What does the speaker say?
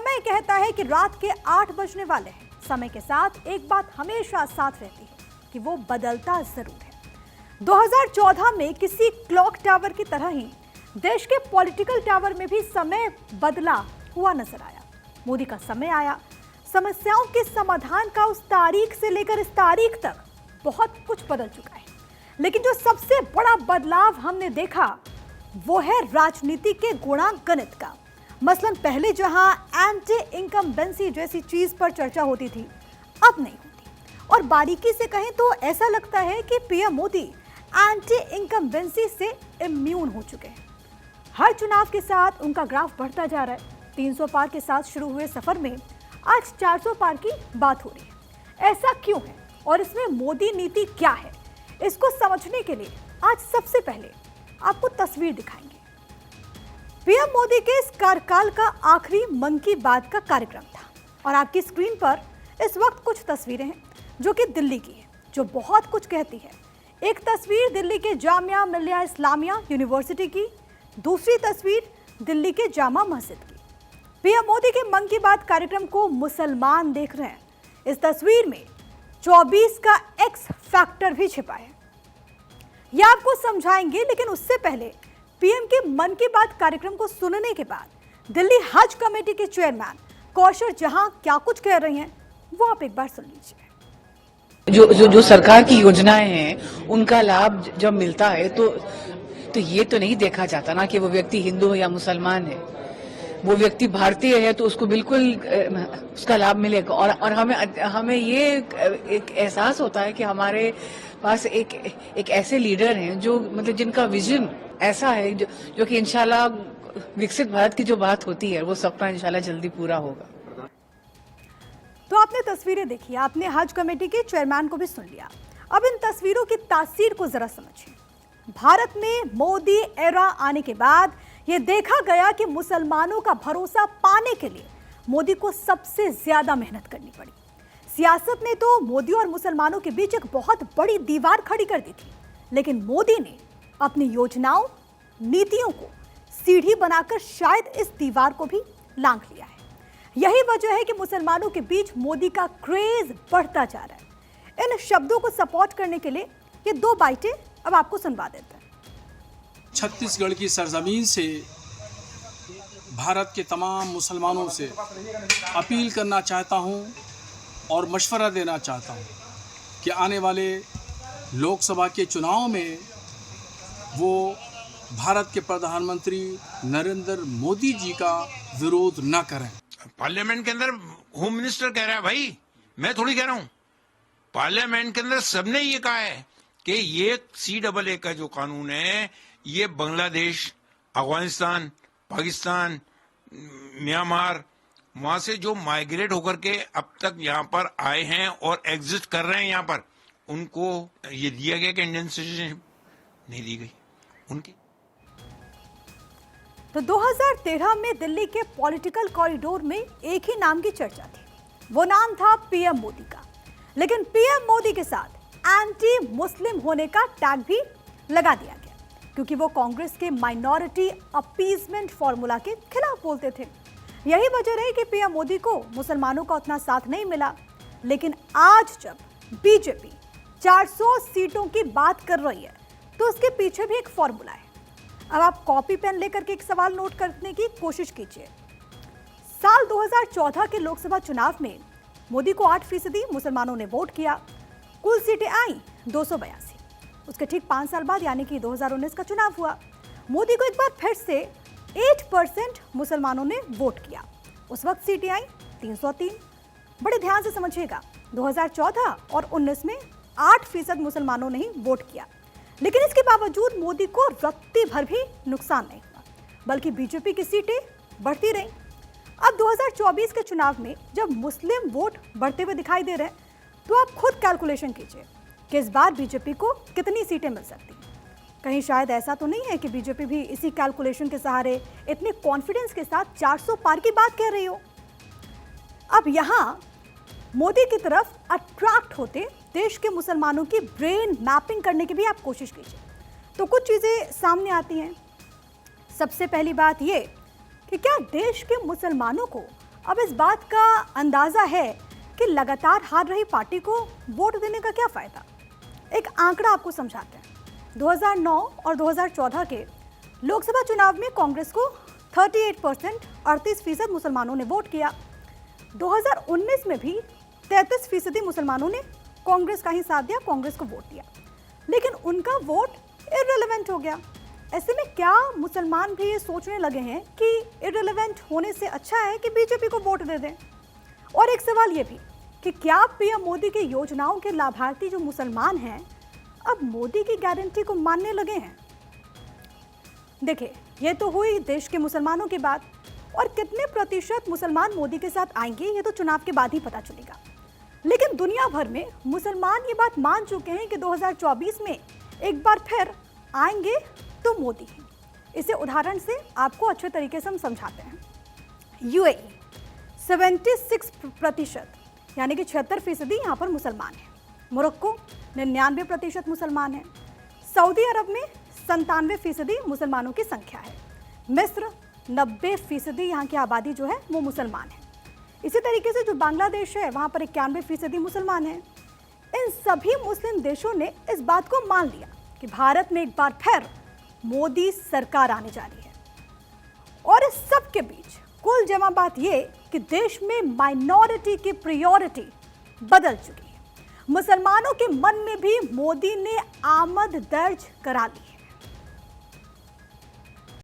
समय कहता है कि रात के 8 बजने वाले हैं। समय के साथ एक बात हमेशा साथ रहती है कि वो बदलता जरूर है। 2014 में किसी क्लॉक टावर की तरह ही देश के पॉलिटिकल टावर में भी समय बदला हुआ नजर आया। मोदी का समय आया, समस्याओं के समाधान का उस तारीख से लेकर इस तारीख तक बहुत कुछ बदल चुका है। लेकिन जो सबसे बड़ा बदलाव हमने देखा वो है राजनीति के गुणांक गणित का। मसलन पहले जहां एंटी इनकम्बेंसी जैसी चीज पर चर्चा होती थी, अब नहीं होती। और बारीकी से कहें तो ऐसा लगता है कि पीएम मोदी एंटी इनकम्बेंसी से इम्यून हो चुके हैं। हर चुनाव के साथ उनका ग्राफ बढ़ता जा रहा है। 300 पार के साथ शुरू हुए सफर में आज 400 पार की बात हो रही है। ऐसा क्यों है और इसमें मोदी नीति क्या है, इसको समझने के लिए आज सबसे पहले आपको तस्वीर दिखाएंगे। पीएम मोदी के इस कार्यकाल का आखिरी मन की बात का कार्यक्रम था और आपकी स्क्रीन पर इस वक्त कुछ तस्वीरें हैं जो कि दिल्ली की है, जो बहुत कुछ कहती है। एक तस्वीर दिल्ली के जामिया मिलिया इस्लामिया यूनिवर्सिटी की, दूसरी तस्वीर दिल्ली के जामा मस्जिद की। पीएम मोदी के मन की बात कार्यक्रम को मुसलमान देख रहे हैं। इस तस्वीर में 24 का एक्स फैक्टर भी छिपा है, यह आपको समझाएंगे। लेकिन उससे पहले पीएम के मन की बात कार्यक्रम को सुनने के बाद दिल्ली हज कमेटी के चेयरमैन कौशर जहां क्या कुछ कह रहे हैं वो आप एक बार सुन लीजिए। जो सरकार की योजनाएं हैं उनका लाभ जब मिलता है तो ये तो नहीं देखा जाता ना कि वो व्यक्ति हिंदू है या मुसलमान है। वो व्यक्ति भारतीय है तो उसको बिल्कुल उसका लाभ मिलेगा। और हमें ये एक एहसास होता है कि हमारे पास एक ऐसे लीडर हैं जो मतलब जिनका विजन ऐसा है जो कि इंशाल्लाह विकसित भारत की जो बात होती है वो सपना इंशाल्लाह जल्दी पूरा होगा। तो आपने तस्वीरें देखी, आपने हज कमेटी के चेयरमैन को भी सुन लिया। अब इन तस्वीरों की तासीर को जरा समझिए। भारत में मोदी एरा आने के बाद यह देखा गया कि मुसलमानों का भरोसा पाने के लिए मोदी को सबसे ज्यादा मेहनत करनी पड़ी। सियासत ने तो मोदी और मुसलमानों के बीच एक बहुत बड़ी दीवार खड़ी कर दी थी, लेकिन मोदी ने अपनी योजनाओं, नीतियों को सीढ़ी बनाकर शायद इस दीवार को भी लांघ लिया है। यही वजह है कि मुसलमानों के बीच मोदी का क्रेज बढ़ता जा रहा है। इन शब्दों को सपोर्ट करने के लिए ये दो बाइटें अब आपको सुनवा देते हैं। छत्तीसगढ़ की सरजमीन से भारत के तमाम मुसलमानों से अपील करना चाहता हूं और मशवरा देना चाहता हूं कि आने वाले लोकसभा के चुनाव में वो भारत के प्रधानमंत्री नरेंद्र मोदी जी का विरोध न करें। पार्लियामेंट के अंदर होम मिनिस्टर कह रहा है, भाई मैं थोड़ी कह रहा हूं, पार्लियामेंट के अंदर सबने ये कहा है कि ये CAA का जो कानून है ये बांग्लादेश, अफगानिस्तान, पाकिस्तान, म्यांमार, वहां से जो माइग्रेट होकर के अब तक यहाँ पर आए हैं और एग्जिस्ट कर रहे हैं यहाँ पर, उनको ये दिया गया कि इंडियन सिटीजनशिप नहीं दी गई उनकी। तो 2013 में दिल्ली के पॉलिटिकल कॉरिडोर में एक ही नाम की चर्चा थी, वो नाम था पीएम मोदी का। लेकिन पीएम मोदी के साथ एंटी मुस्लिम होने का टैग भी लगा दिया गया, क्योंकि वो कांग्रेस के माइनॉरिटी अपीजमेंट फॉर्मूला के खिलाफ बोलते थे। यही वजह रही कि पीएम मोदी को मुसलमानों का उतना साथ नहीं मिला। लेकिन आज जब बीजेपी 400 सीटों की बात कर रही है तो उसके पीछे भी एक फॉर्मूला है। अब आप कॉपी पेन लेकर के एक सवाल नोट करने की कोशिश कीजिए। साल 2014 के लोकसभा चुनाव में मोदी को 8% मुसलमानों ने वोट किया। कुल सीटें आई 282। उसके ठीक 5 साल बाद यानी कि 2019 का चुनाव हुआ, मोदी को एक बार फिर से 8% मुसलमानों ने वोट किया। उस वक्त सीटें आई 303। बड़े ध्यान से समझिएगा, 2014 और 19 में 8% मुसलमानों ने ही वोट किया। लेकिन इसके बावजूद मोदी को रत्ती भर भी नुकसान नहीं हुआ, बल्कि बीजेपी की सीटें बढ़ती रहीं। अब 2024 के चुनाव में जब मुस्लिम वोट बढ़ते हुए दिखाई दे रहे हैं तो आप खुद कैलकुलेशन कीजिए कि इस बार बीजेपी को कितनी सीटें मिल सकती हैं। कहीं शायद ऐसा तो नहीं है कि बीजेपी भी इसी कैलकुलेशन के सहारे इतने कॉन्फिडेंस के साथ 400 पार की बात कह रही हो। अब यहां मोदी की तरफ अट्रैक्ट होते देश के मुसलमानों की ब्रेन मैपिंग करने की भी आप कोशिश कीजिए तो कुछ चीजें सामने आती हैं। सबसे पहली बात यह कि क्या देश के मुसलमानों को अब इस बात का अंदाजा है कि लगातार हार रही पार्टी को वोट देने का क्या फायदा। एक आंकड़ा आपको समझाते हैं। 2009 और 2014 के लोकसभा चुनाव में कांग्रेस को 38% 38% मुसलमानों ने वोट किया। 2019 में भी 33% मुसलमानों ने कांग्रेस का ही साथ दिया, कांग्रेस को वोट दिया, लेकिन उनका वोट इररिलेवेंट हो गया। ऐसे में क्या मुसलमान भी ये सोचने लगे हैं कि इररिलेवेंट होने से अच्छा है कि बीजेपी को वोट दे दें। और एक सवाल ये भी कि क्या पीएम मोदी की योजनाओं के लाभार्थी जो मुसलमान हैं अब मोदी की गारंटी को मानने लगे हैं। देखिए, ये तो हुई देश के मुसलमानों की बात, और कितने प्रतिशत मुसलमान मोदी के साथ आएंगे ये तो चुनाव के बाद ही पता चलेगा। लेकिन दुनिया भर में मुसलमान ये बात मान चुके हैं कि 2024 में एक बार फिर आएंगे तो मोदी ही। इसे उदाहरण से आपको अच्छे तरीके से हम समझाते हैं। यूएई 76% यानी कि 76% यहाँ पर मुसलमान हैं। मोरक्को 99% मुसलमान हैं। सऊदी अरब में 97% मुसलमानों की संख्या है। मिस्र 90% यहाँ की आबादी जो है वो मुसलमान है। इसी तरीके से जो बांग्लादेश है वहाँ पर 91% मुसलमान हैं। इन सभी मुस्लिम देशों ने इस बात को मान लिया कि भारत में एक बार फिर मोदी सरकार आने जा रही है। और इस सब के बीच कुल जमा बात ये कि देश में माइनॉरिटी की प्रायोरिटी बदल चुकी है। मुसलमानों के मन में भी मोदी ने आमद दर्ज करा ली है।